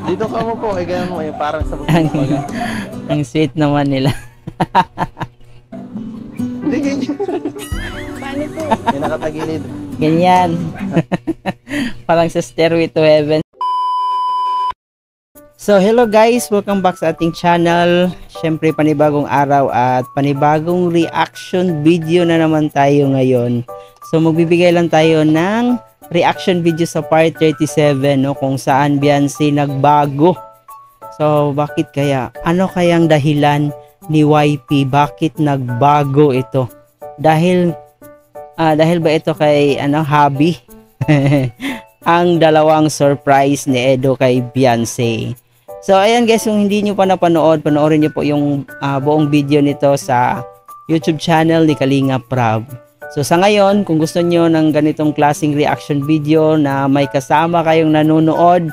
Dito ka mo po, ganun mo, yung parang sa ang, baga. ang sweet naman nila. Hindi, ganyan. Paano po? Yung nakatagilid. Ganyan. Parang sa Stairway to Heaven. So, hello guys! Welcome back sa ating channel. Siyempre, panibagong araw at panibagong reaction video na naman tayo ngayon. So, magbibigay lang tayo ng reaction video sa part 37, no? Kung saan Beyonce nagbago. So, bakit kaya? Ano kayang dahilan ni YP? Bakit nagbago ito? Dahil ba ito kay hobby? Ang dalawang surprise ni Edo kay Beyonce. So ayan guys, kung hindi nyo pa napanood, panoorin nyo po yung buong video nito sa YouTube channel ni Kalinga Prab. So sa ngayon, kung gusto nyo ng ganitong klaseng reaction video na may kasama kayong nanonood,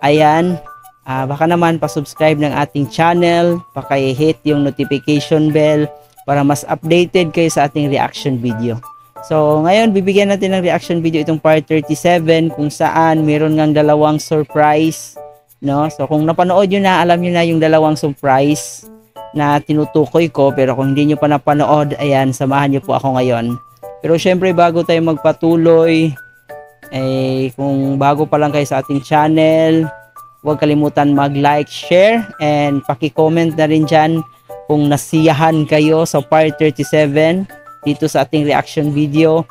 ayan, baka naman pa-subscribe ng ating channel, paki-hit yung notification bell para mas updated kayo sa ating reaction video. So ngayon, bibigyan natin ng reaction video itong part 37 kung saan meron ngang dalawang surprise. No? So kung napanood nyo na, alam nyo na yung dalawang surprise na tinutukoy ko. Pero kung hindi nyo pa napanood, ayan, samahan nyo po ako ngayon. Pero syempre, bago tayo magpatuloy, kung bago pa lang kayo sa ating channel, huwag kalimutan mag-like, share, and paki-comment na rin dyan kung nasiyahan kayo sa part 37 dito sa ating reaction video.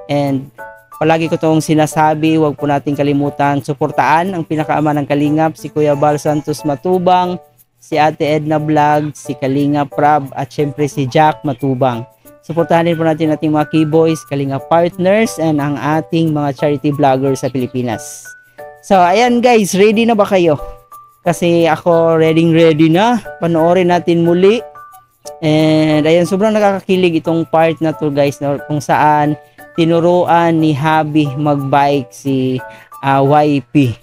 And palagi ko itong sinasabi, huwag po natin kalimutan suportaan ang pinakaama ng Kalingap, si Kuya Bal Santos Matubang, si Ate Edna Vlog, si Kalinga Prab, at syempre si Jack Matubang. Suportahan din po natin ating mga K-Boys, Kalinga Partners, and ang ating mga charity vloggers sa Pilipinas. So ayan guys, ready na ba kayo? Kasi ako ready na. Panoorin natin muli. And ayan, sobrang nakakakilig itong part na to guys, na kung saan tinuruan ni Hobby magbike si YP.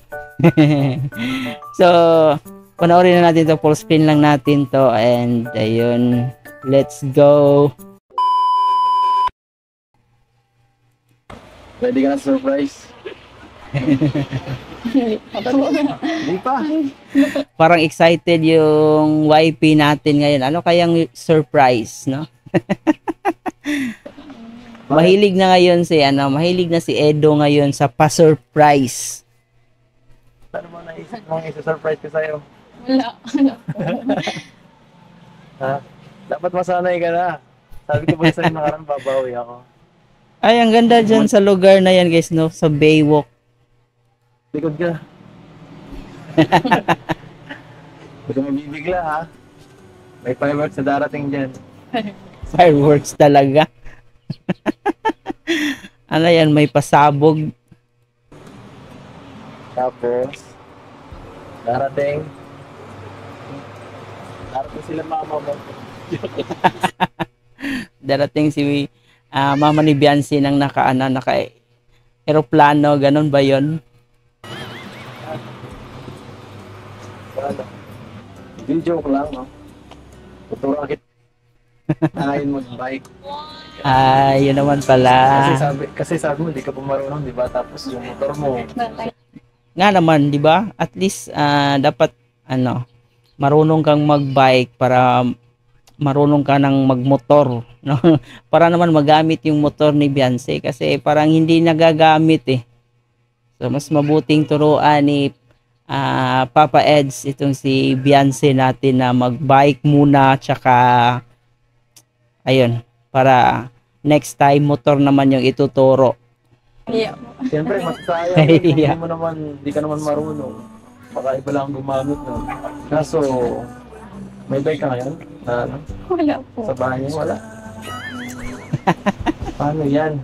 So, panoorin na natin to, full screen lang natin to, and ayun, let's go. Ready ka na surprise? Hindi pa. Parang excited yung YP natin ngayon. Ano kayang surprise, no? Mahilig na ngayon mahilig na si Edo ngayon sa pa-surprise. Ano mo naisip mong isa-surprise ko sa'yo? Wala. Ha? Dapat masanay ka na. Sabi ko ba sa'yo nakarang babawi ako. Ay, ang ganda dyan sa lugar na yan guys, no? Sa Baywalk. Likod ka. Huwag ka mabibigla ha. May fireworks na darating dyan. Fireworks talaga. Ano yan, may pasabog. Tapos, darating sila mama mo. Darating si mama ni Beyonce ng naka-aeroplano, ganun ba yun? Ano? Video ko lang, no? Tuturuan kita. Ayayin mo yung bike. Yun naman pala. Kasi sabi mo, hindi ka pa marunong, di ba? Tapos yung motor mo. Nga naman, di ba? At least, dapat, marunong kang mag-bike para marunong ka ng magmotor. No? Para naman magamit yung motor ni Beyonce. Kasi parang hindi nagagamit eh. So, mas mabuting turuan ni Papa Eds itong si Beyonce natin na mag-bike muna. Tsaka, ayun, para next time motor naman yung ituturo. Yeah. Siyempre, mas sayang. Hindi ka naman marunong. Baka iba lang gumamit, no? Kaso, may bike ka ngayon? Wala po. Sa bahay niyo, wala? Paano yan?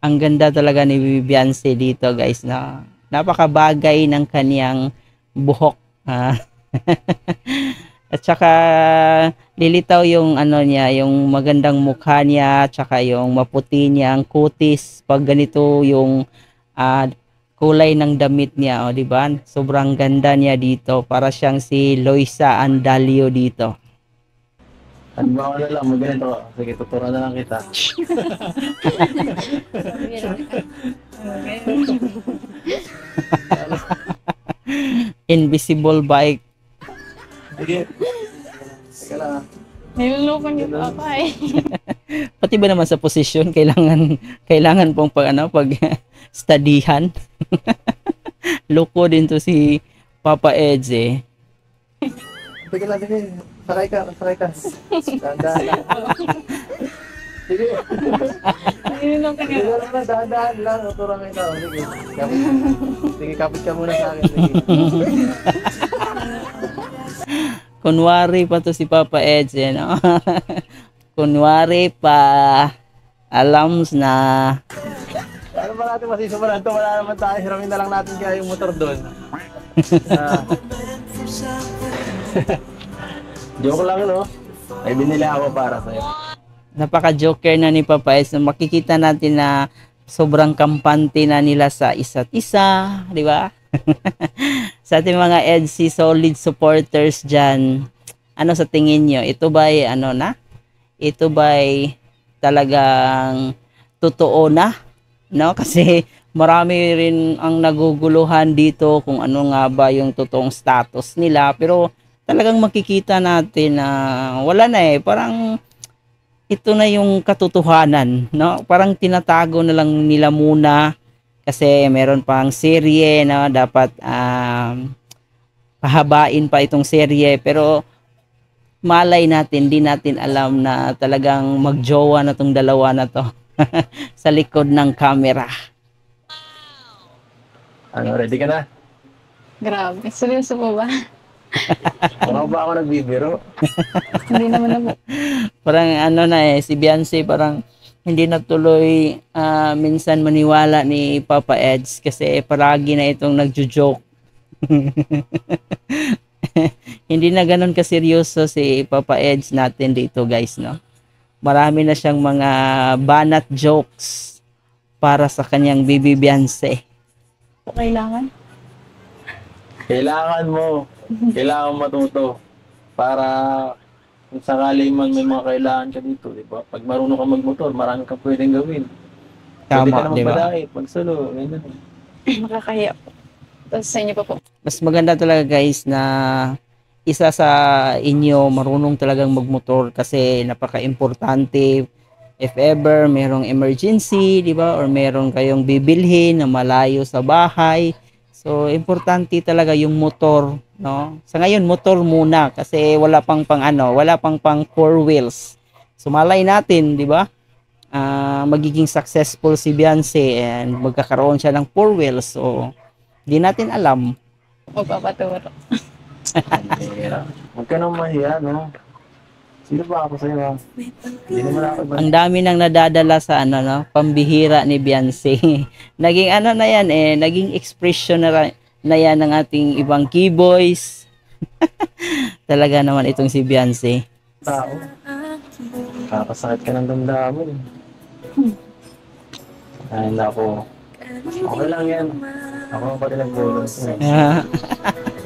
Ang ganda talaga ni Beyonce dito guys, na napakabagay ng kaniyang buhok. At saka lilitaw yung niya, yung magandang mukha niya, at saka yung maputi niya ang kutis pag ganito yung kulay ng damit niya, di ba? Sobrang ganda niya dito, para siyang si Loisa Andalio dito. Ano ba na lang, magganito ka. Sige, tuturuan na lang kita. invisible bike. Sige. Teka lang ah. Niloloko niyo po ako eh. Pati ba naman sa posisyon kailangan pong pag studyhan. Loko din to si Papa Eds eh. Teka lang, sige. Sakay ka. Dahan-dahan lang. Sige. Niloloko niyo. Sige lang, dahan-dahan lang. Tuturang kita. Sige. Sige, kapit ka muna sa akin. Sige. Kunwari pa to si Papa Eds eh, no? Kunwari pa alams na Ano ba natin masisimulan ito? Wala naman tayo. Hiramin na lang natin kaya yung motor doon. Joke lang, no? Ay, binili ako para sa'yo. napaka-joker na ni Papa Eds na makikita natin na sobrang kampante na nila sa isa't isa, di ba? Sa ating mga EDC solid supporters dyan, ano sa tingin nyo? Ito ba'y ano na? Ito ba'y talagang totoo na? No? Kasi marami rin ang naguguluhan dito kung ano nga ba yung totoong status nila. Pero talagang makikita natin na wala na eh. Parang ito na yung katotohanan. No? Parang tinatago na lang nila muna. Kasi meron pang serye na dapat pahabain pa itong serye. Pero malay natin, di natin alam na talagang magjowa na tong dalawa na to sa likod ng camera. Ano, ready ka na? Grabe. Seryoso po ba? Ano ba ako nagbibiro? Hindi naman na po. Parang ano na eh, si Beyonce parang hindi na tuloy minsan maniwala ni Papa Eds kasi palagi na itong nagjo-joke. Hindi na ganun kaseryoso si Papa Eds natin dito guys, no? Marami na siyang mga banat jokes para sa kanyang baby Beyonce. Kailangan. Kailangan mo matuto para kung sakali man may mga kailangan ka dito, di ba? Pag marunong ka magmotor, marami kang pwedeng gawin. Pwede ka Tama, naman di ba? padait, magsulo, ganyan. Makakahiya po. Tapos sa inyo pa po. Mas maganda talaga guys na isa sa inyo marunong talagang magmotor kasi napaka-importante if ever merong emergency, di ba? Or meron kayong bibilhin na malayo sa bahay. So, importante talaga yung motor, no? Sa ngayon, motor muna kasi wala pang four wheels. So, malay natin, di ba? Magiging successful si Beyonce and magkakaroon siya ng four wheels. So, di natin alam. Magpapaturo. Huwag ka nang mahiya, no? Sino ba ako sa'yo, ha? Hindi naman ako ba? Ang dami nang nadadala sa pambihira ni Beyonce. Naging na yan eh, naging expression na yan ng ating ibang keyboys. Talaga naman itong si Beyonce. Tao. Kakasakit ka ng damdamin. Ay, nako. Okay lang yan. Ako ang pati nagbulo.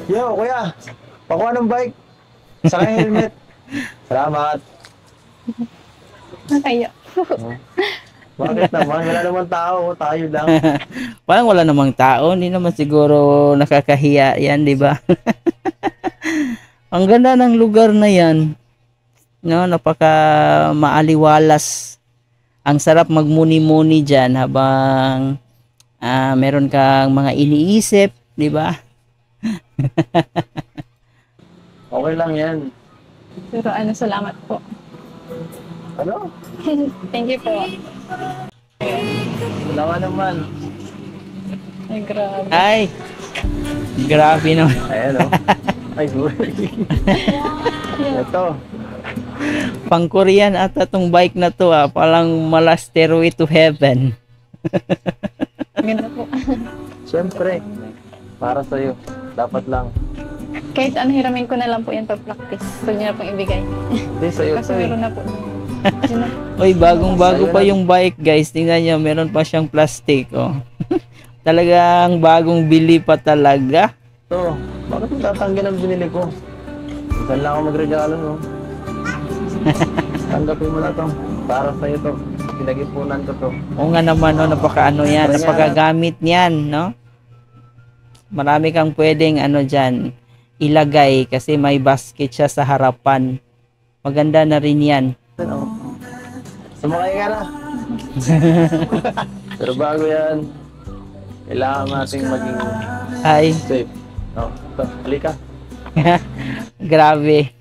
Yo, kuya! Pakuha ng bike! Saka yung helmet! Salamat! Nakakahiya. Bakit naman? Wala naman tao. Tayo lang. Parang wala namang tao, hindi naman siguro nakakahiya yan, di ba? Ang ganda ng lugar na yan. No, napaka maaliwalas. Ang sarap magmuni-muni diyan habang meron kang mga iniisip, di ba? Okay lang yan. Pero salamat po. Ano? Thank you po. Wala ka naman. Ay, grabe. Ay, grabe naman. Ayan o. Ay, good. Ito. Pang Korean ata tong bike na to palang mala stairway to heaven. Ganda po. Siyempre. Para sa'yo. Dapat lang. Kahit hiramin ko na lang po yan pag-practice. Huwag niyo na pong ibigay. Hindi, sa'yo Kasi ito eh. meron na po. Yun na. Uy, bagong-bago pa yung bike, guys. Tingnan niyo, meron pa siyang plastic, oh. Talagang bagong bili pa talaga. Ito. Bakit mo tatanggal ang binili ko? Saan lang ako magregalo, no? Tanggapin mo na to. Para sa'yo to. Pinag-ipunan ko to. Oo nga naman, no, napakaano yan, napakagamit niyan, no? Marami kang pwedeng ano dyan, ilagay kasi may basket siya sa harapan. Maganda na rin yan. Ano? Sumakay ka na. Pero bago yan, kailangan nating maging Ay, safe. No? Halika. grabe.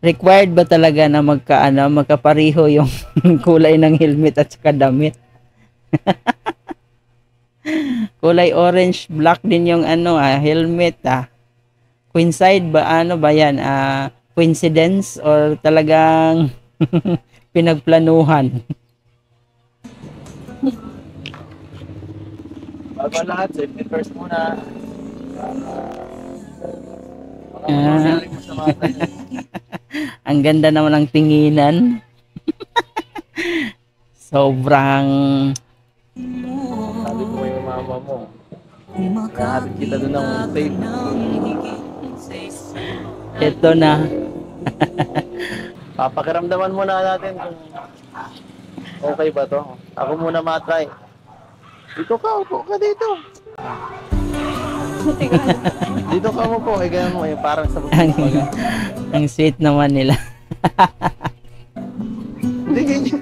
Required ba talaga na magkapareho yung kulay ng helmet at saka damit? Kulay orange, black din yung helmet Coincide ba ba yan? Coincidence or talagang pinagplanuhan? Bago ang lahat, safety first muna. Ah. Ang ganda naman ng tinginan. Sobrang Sabi ko yung mama mo. Nahatid kita doon ng safe. ito na. Papakiramdaman muna natin kung okay ba to. Ako muna matry. Dito ka, upo ka dito. Dito ka mo po, ganyan mo, yung parang sa baga. Ang sweet naman nila. Hindi, ganyan.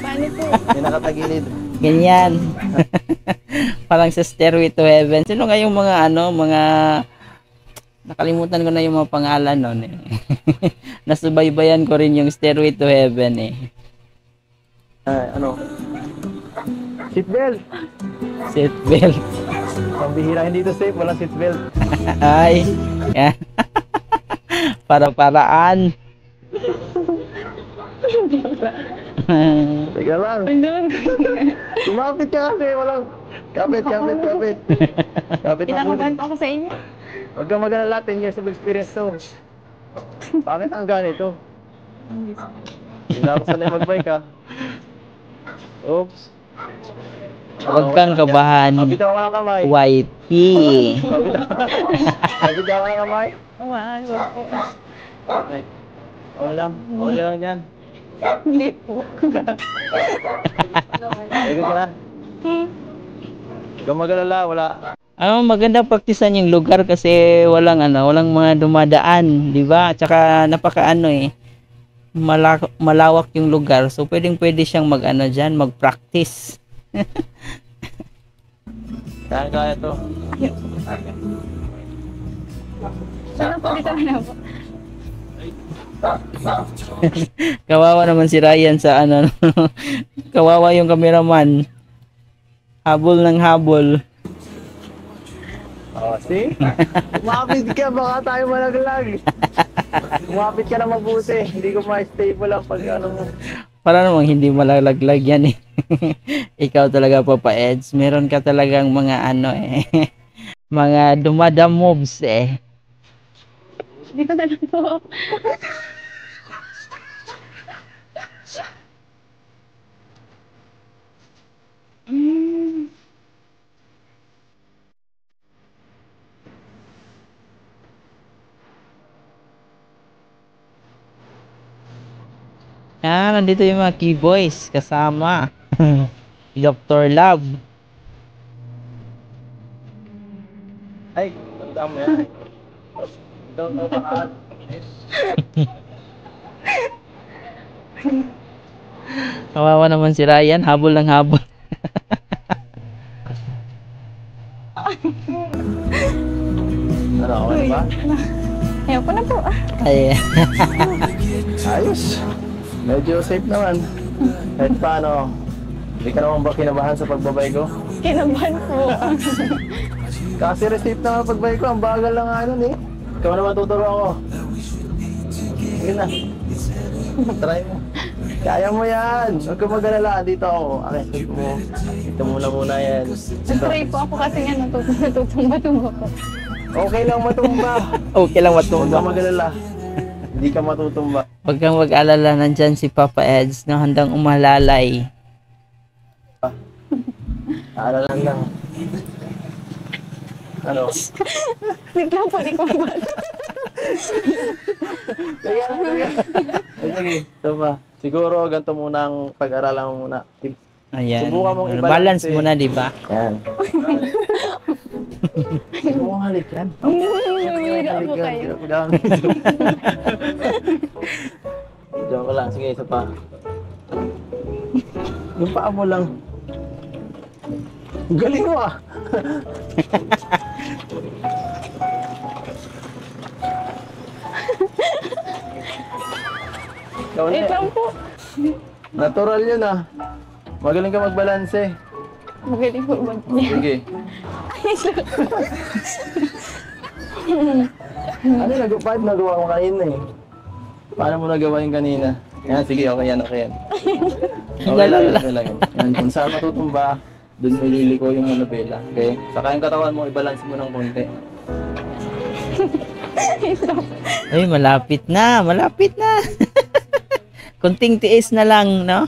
Paano po? May nakatagilid. Ganyan. Parang sa Stairway to Heaven. Sino nga yung mga mga nakalimutan ko na yung mga pangalan nun eh. Nasubaybayan ko rin yung Stairway to Heaven eh. Ay, ano? Seatbelt! Seatbelt. Pambihira, hindi ito safe, walang seatbelt. Ay. Yan. Para-paraan. Teka lang. Kumapit ka kasi, walang... Kapit. Kapit na Pinakabahan pa ako sa inyo. Huwag kang mag-alala, 10 years of experience to. Bakit ang ganito? Hindi na ako sanay mag-bike Oops. Huwag kang kabahan. Kapit ako ang kamay. Whitey. Kapit ako ang kamay. Wag po. Okay. Okay lang yan. Hindi po. Ego ka na. Huwag kang mag-alala, wala. Maganda praktisan yung lugar kasi walang mga dumadaan, 'di ba? Tsaka malawak yung lugar. So pwede siyang diyan, mag-practice. Kaya to. Sana po dito na po. Kawawa naman si Ryan sa kawawa yung cameraman. Habol ng habol. Oh, see? Umapit ka, baka tayo malaglag. Umapit ka na mabuti. Hindi ko ma-stable ang pag mo. Para namang hindi malalaglag yan eh. Ikaw talaga Papa Eds. Meron ka talagang mga mga dumadam moves eh. Hindi ko na lang po. Nandito yung mga key boys kasama. Dr. Love. Ay, tanda mo yan. Don't overhead. Kawawa naman si Ryan. Habol ng habol. Ano, okay ba? Ayoko na po. Ay, Ayos. Medyo safe naman. Kahit paano, hindi ka naman ba kinabahan sa pagbabay ko? Kinabahan po. Kasi receipt na ang pagbay ko, ang bagal lang nun eh. Ikaw naman tuturo ako. Sige na. Try mo. Kaya mo yan. Huwag ka mag-alala. Dito ako. Okay, safe mo. Dito muna yan. Nag-try po ako kasi nga natutumba-tumba po. Okay lang matumba. okay lang Huwag ka matumba. mag-alala. Hindi ka matutumba. Huwag kang mag-alala. Nandyan si Papa Eds na handang umalalay. Alala lang. Ano? Wait lang po, di ko ba? Sige, ito ba? Siguro ganito muna ang pag-aralan mo muna. Ayan. Subukan mong Balance i-balance muna, di ba? Yan. Oo, halik yan. Namimira po kayo. Diyan ko lang. Sige, isa pa. Yung paa mo lang. Ang galing mo ah. Ikaw na Wait yan. lang po. Natural yun ah. Magaling ka magbalanse. Magaling po mag Sige. Ano paano nagawa mo kanina eh? Paano mo nagawa yung kanina? Yan, sige, okay yan, okay yan. Okay lang, okay lang. Yan, kung saan matutumba, dun mo liliko yung manubela. Okay? Saka yung katawan mo, i-balance mo ng konti. Ay, malapit na, malapit na. Kunting tiis na lang, no?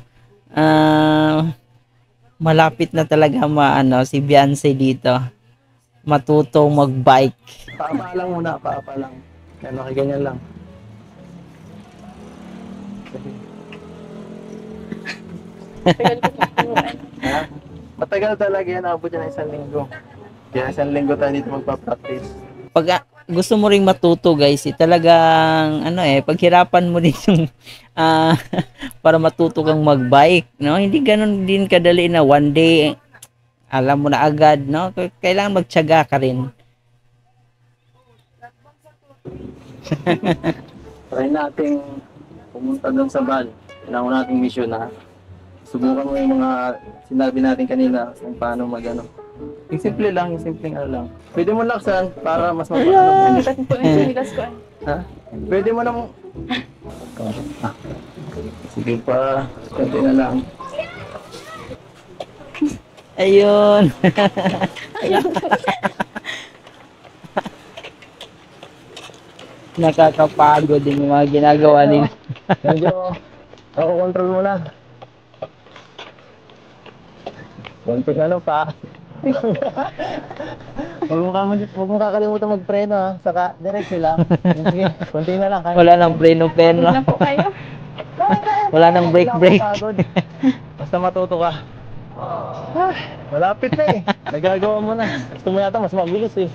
Malapit na talaga si Beyonce dito. Matutong mag-bike. Paapa lang muna, paapa lang. Yan, makiganyan lang. Tagal ko po. Ha? Matagal talaga yan, abot yan ng 1 linggo. Kaya 1 linggo tayo dito magpa-practice. Pag gusto mo ring matuto, guys, talagang paghirapan mo din yung para matuto kang mag-bike, no? Hindi ganoon din kadali na one day alam mo na agad, no? Kailangan magtiyaga ka rin. Try nating pumunta doon sa bal. Kailangan nating mission na subukan mo yung mga sinabi natin kanina kung paano mag-ano. Yung simple lang, yung simpleng ano lang. Pwede mo laksan para mas mapapano. Bigat po yung sinilas ko. Ha? Pwede mo namang... Ah. Sige pa, konti na lang. Ayun. Nakakapagod din yung mga ginagawa nila. Medyo, ako control mo lang. Konting ano pa. Huwag mo kakalimutan magpreno ha. Saka diretso lang. Sige, konti na lang. Wala nang preno-preno. Huwag na po kayo. Wala nang break-break. Basta matuto ka. Ah, malapit na eh. Nagagawa mo na. Gusto mo yata mas mabilis eh.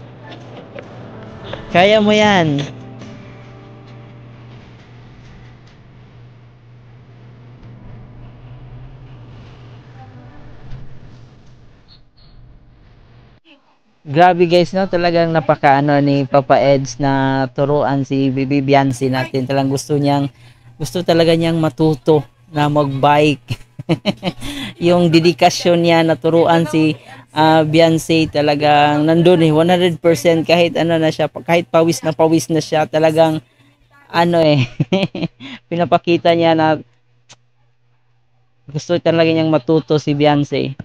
Kaya mo yan. Grabe guys, no? Talagang napakaano ni Papa Eds na turuan si Bibi Beyonce natin. Talagang gusto talaga niyang matuto na mag-bike. Yung dedikasyon niya na turuan si Beyonce talagang nandun 100% kahit ano na siya, kahit pawis na siya, talagang pinapakita niya na gusto talaga niyang matuto si Beyonce.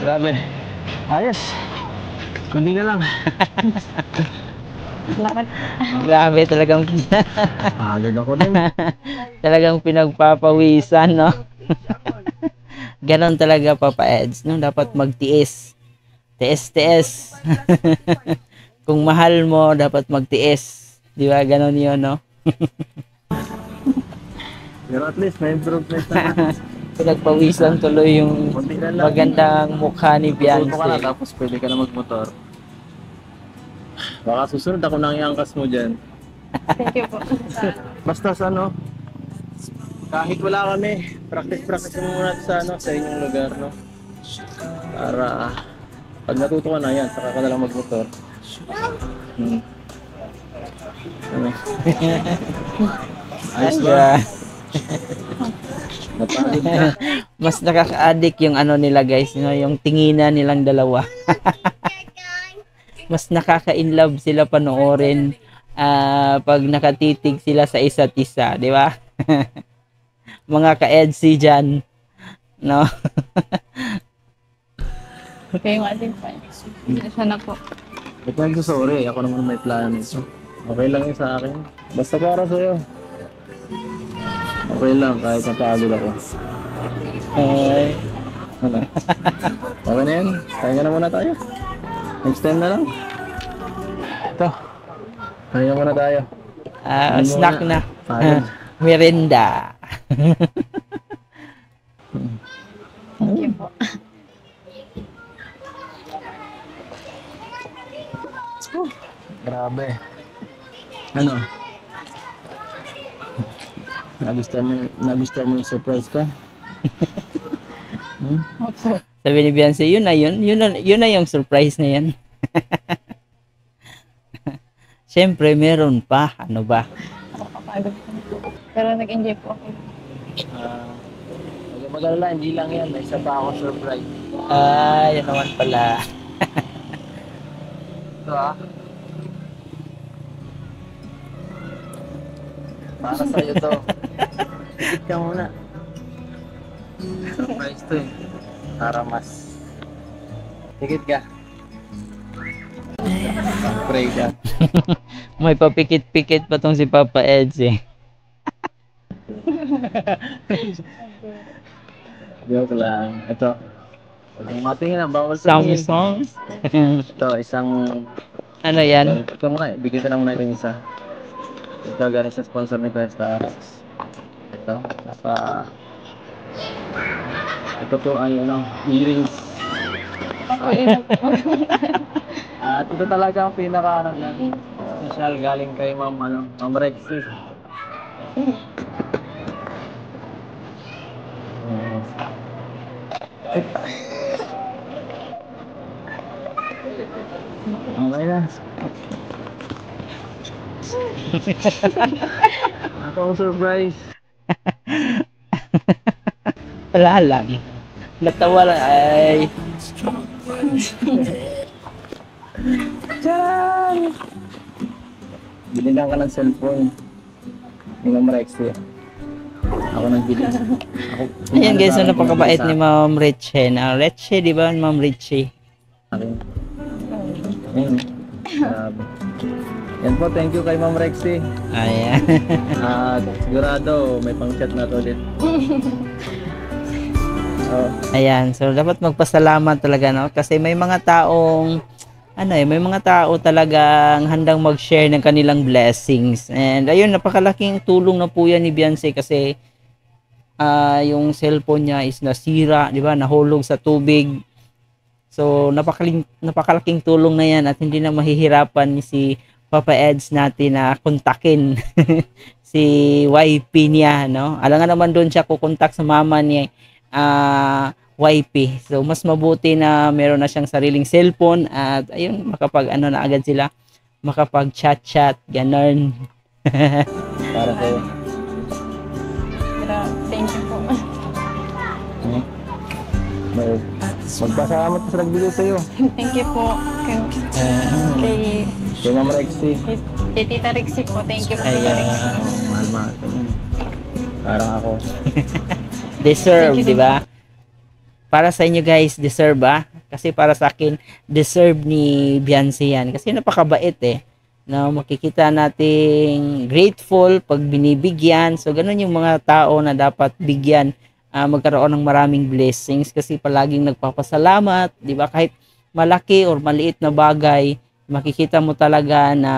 Grabe. Ayos. Kundi na lang. Salamat. Grabe talagang Agad ako din. talagang pinagpapawisan, no? Ganon talaga, Papa Eds, no? Dapat magtiis. Tiis. Kung mahal mo, dapat magtiis. Di ba? Ganon yun, no? Pero at least may improvement na. Pinagpawisan tuloy yung Konti na lang. magandang mukha ni Matuto ka na Beyonce. tapos pwede ka na magmotor. Baka susunod ako nang iangkas mo dyan. Thank you po. Basta sa kahit wala kami, practice mo muna sa sa inyong lugar, no? Para pag natuto ka na yan, saka ka na lang magmotor. Ano? Ayos ba? Yeah. Napagod ka. Mas nakaka-addict yung nila guys, no? Yung tinginan nilang dalawa. Mas nakaka-inlove sila panoorin pag nakatitig sila sa isa't isa, di ba? mga ka-EDC dyan. No? Kayo nga din po. Isa na po. Ba't nagsusorry? Ako naman may plano nito. Okay lang yun sa akin. Basta para sa'yo. Okay lang, kahit napagod ako. Ay. Ano? Okay na yan. Kaya na muna tayo. Next time na lang. Ito. Kaya muna tayo. Ano Snack muna? na. Pagod. Merienda. Thank you po. Grabe. Ano? Nagustuhan mo yung surprise ko? Opo. Sabi ni Beyonce, yun na yung surprise na yan. Siyempre, meron pa. Ano ba? Nakakapagod po. Pero nag-enjoy po ako. Huwag mag-alala, hindi lang yan. May isa pa ako surprise. Yan naman pala. Ito para sa'yo to. Tikit ka muna. Surprise to eh. Para mas. Tikit ka. Pray ka. May papikit-pikit pa tong si Papa Eds eh. Joke lang. Ito. Huwag mong matingin lang. Bawal sa Samsung. Ito, isang... Ano yan? Ito muna eh. Bigyan ka na muna ito yung isa. Ito galing sa sponsor ni Pesta. Ito. Ito po ay earrings. Ako yun po. At ito talaga ang pinaka special galing kay Ma'am Rexy. Okay na. Ako ang surprise. Wala lang. Natawa lang ay. Tiyan! Bilihan ka ng cellphone. Ni Ma'am Rexy. Ako nagbili. Ayan guys, so napakabait ni Ma'am Richie. Richie, di ba? Ma'am Richie. Akin. Ayan. Grabe. Yan po, thank you kay Ma'am Rexy. Ayan. At sigurado, may pang-chat na to ulit. Ayan, so dapat magpasalamat talaga, no? Kasi may mga taong may mga tao talagang handang mag-share ng kanilang blessings. And ayun, napakalaking tulong na po yan ni Beyonce kasi yung cellphone niya is nasira, di ba? Nahulog sa tubig. So napakalaking tulong na yan at hindi na mahihirapan si Papa Eds natin na kontakin si YP niya, no? Alangan naman doon siya kukontak sa mama niya. YP. So mas mabuti na meron na siyang sariling cellphone at ayun makapag na agad sila, makapag chat ganun. Para sa'yo. Thank you po. Magpasalamat sa nagbigay sa'yo. Thank you po. Kay Ma'am Rexy. kay Tita Rexy po. Thank you po. Ayan. Mahal. Parang ako. Deserve, di ba? Para sa inyo guys, deserve Kasi para sa akin, deserve ni Beyonce yan. Kasi napakabait eh. Na makikita nating grateful pag binibigyan. So ganun yung mga tao na dapat bigyan, magkaroon ng maraming blessings kasi palaging nagpapasalamat, di ba? Kahit malaki or maliit na bagay, makikita mo talaga na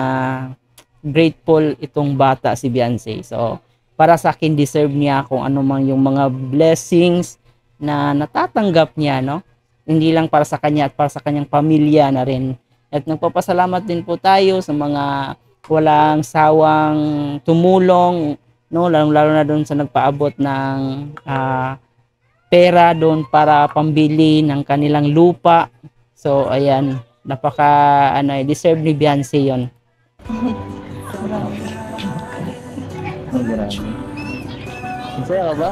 grateful itong bata si Beyonce. So para sa akin, deserve niya kung ano mang yung mga blessings na natatanggap niya, no? Hindi lang para sa kanya at para sa kanyang pamilya na rin. At nagpapasalamat din po tayo sa mga walang sawang tumulong, no? Lalo na doon sa nagpaabot ng pera doon para pambili ng kanilang lupa. So, ayan, deserve ni Beyonce yon. Masaya ka ba?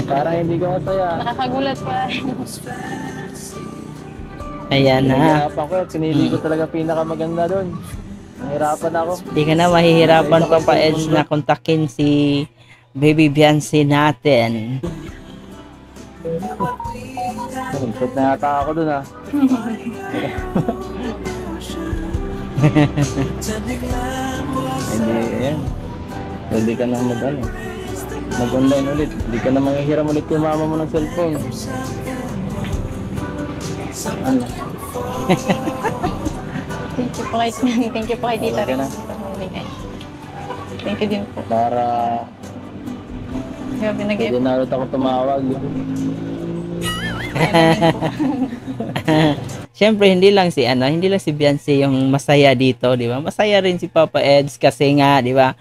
Parang hindi ko masaya. Nakakagulat pa. Ayan na. Nahihirapan ko at sinili ko talaga pinakamaganda doon. Nahihirapan ako. Hindi ka na mahihirapan pa Eds na kontakin si baby Beyonce natin. Set na yata ako dun ah. Hindi, ayan. Hindi ka na mag-online ulit. Hindi ka na manghihiram ulit yung mama mo ng cellphone. Ano? Thank you po kay thank you po kay Tita Okay na. Rex. Thank you din po. Para Grabe nag hindi na ulit ako tumawag. Siyempre hindi lang si Beyonce yung masaya dito, di ba? Masaya rin si Papa Eds kasi nga, di ba?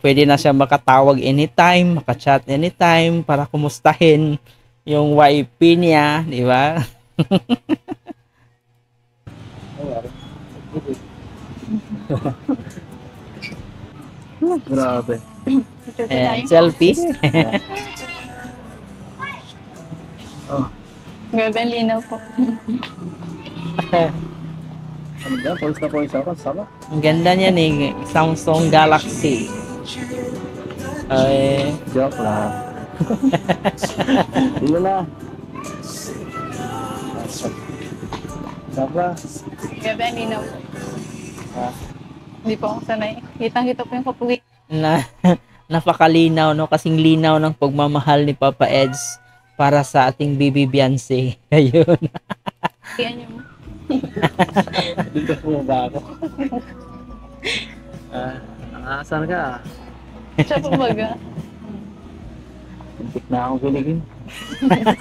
Pwede na siya makatawag anytime, makachat anytime para kumustahin yung YP niya, di ba? Grabe. And selfie. Oh. Grabe ang linaw po. Ano ba? Poise ako. Sama. Ang ganda niya ni Samsung Galaxy. Ay, Joke lang. Hindi na. Sama. Grabe ang linaw po. Ha? Hindi po ako sanay. Kitang-kita po yung kapugi. na napakalinaw, no? Kasing linaw ng pagmamahal ni Papa Eds para sa ating baby Beyonce. Ayun. Kaya niyo mo. Dito po ba ako? Saan ka? Siya po baga. Tintik na akong kiligin.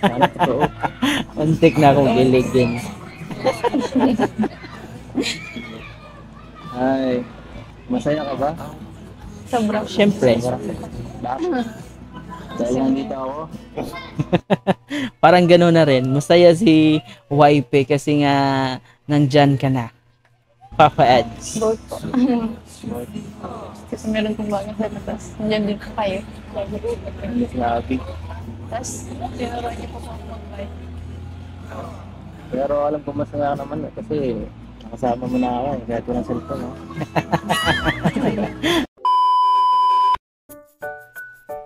Sana totoo. Untik na akong kiligin. Ay, masaya ka ba? Sobrang. Siyempre, Bakit? Dahil nandito ako. parang gano'n na rin. Masaya si YP kasi nga nandyan ka na. Papa Eds. Both po. Kasi meron pong baga sa labas. Nandiyan din po kayo. Grabe. Tapos, tinuruan niyo po po mag-bike. Pero alam ko masaya ka naman kasi nakasama mo na ako kahit walang cellphone. No?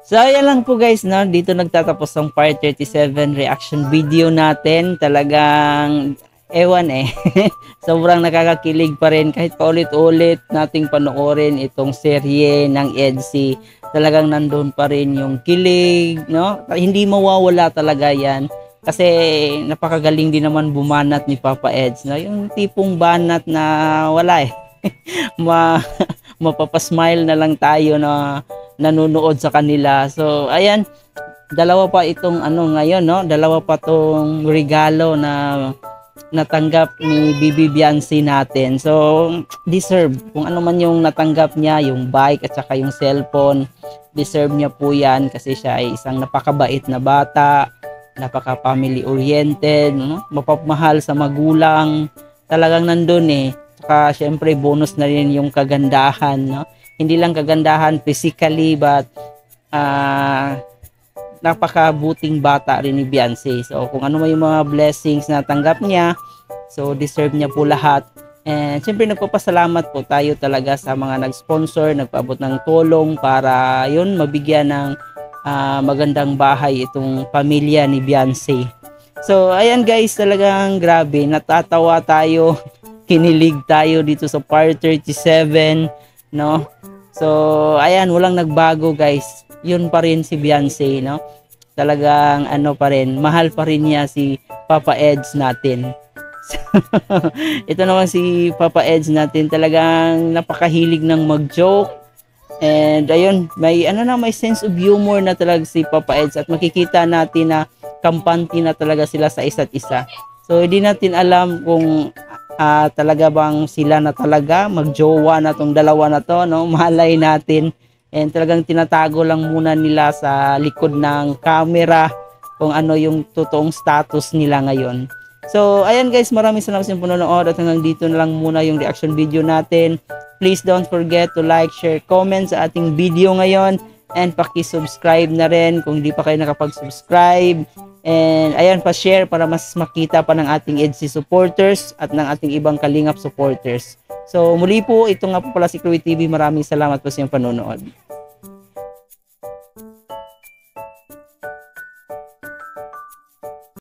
So, ayan lang po guys, no? Dito nagtatapos ang part 37 reaction video natin. Talagang, ewan eh. Sobrang nakakakilig pa rin. Kahit paulit-ulit nating panoorin itong serye ng EDC. Talagang nandun pa rin yung kilig, no? Hindi mawawala talaga yan. Kasi napakagaling din naman bumanat ni Papa Eds, no? Yung tipong banat na wala eh. Mapapasmile na lang tayo na nanonood sa kanila. So, ayan, dalawa pa itong ngayon, no? Dalawa pa tong regalo na natanggap ni Bibi Beyonce natin. So, deserve. Kung ano man yung natanggap niya, yung bike at saka yung cellphone, deserve niya po yan kasi siya ay isang napakabait na bata, napaka-family oriented, no? Mapapamahal sa magulang. Talagang nandun eh. Saka, syempre, bonus na rin yung kagandahan, no? Hindi lang kagandahan physically but napakabuting bata rin ni Beyonce. So kung ano man yung mga blessings na tanggap niya, so deserve niya po lahat. And siyempre nagpapasalamat po tayo talaga sa mga nag-sponsor, nagpaabot ng tulong para yun mabigyan ng magandang bahay itong pamilya ni Beyonce. So ayan guys, talagang grabe, natatawa tayo, kinilig tayo dito sa part 37, no? So, ayan, walang nagbago guys. Yun pa rin si Beyonce, no? Talagang pa rin, mahal pa rin niya si Papa Eds natin. So, ito naman si Papa Eds natin, talagang napakahilig ng mag-joke. And ayun, may sense of humor na talaga si Papa Eds at makikita natin na kampante na talaga sila sa isa't isa. So, hindi natin alam kung talaga bang sila na talaga magjowa na tong dalawa na to, no? Malay natin, and talagang tinatago lang muna nila sa likod ng camera kung ano yung totoong status nila ngayon. So ayan guys, maraming salamat sa panonood at hanggang dito na lang muna yung reaction video natin. Please don't forget to like, share, comment sa ating video ngayon, and paki-subscribe na rin kung hindi pa kayo nakapag-subscribe. And ayan, pa-share para mas makita pa ng ating EDC supporters at ng ating ibang Kalingap supporters. So muli po, ito nga po pala si Chloe TV. Maraming salamat po sa iyong panonood.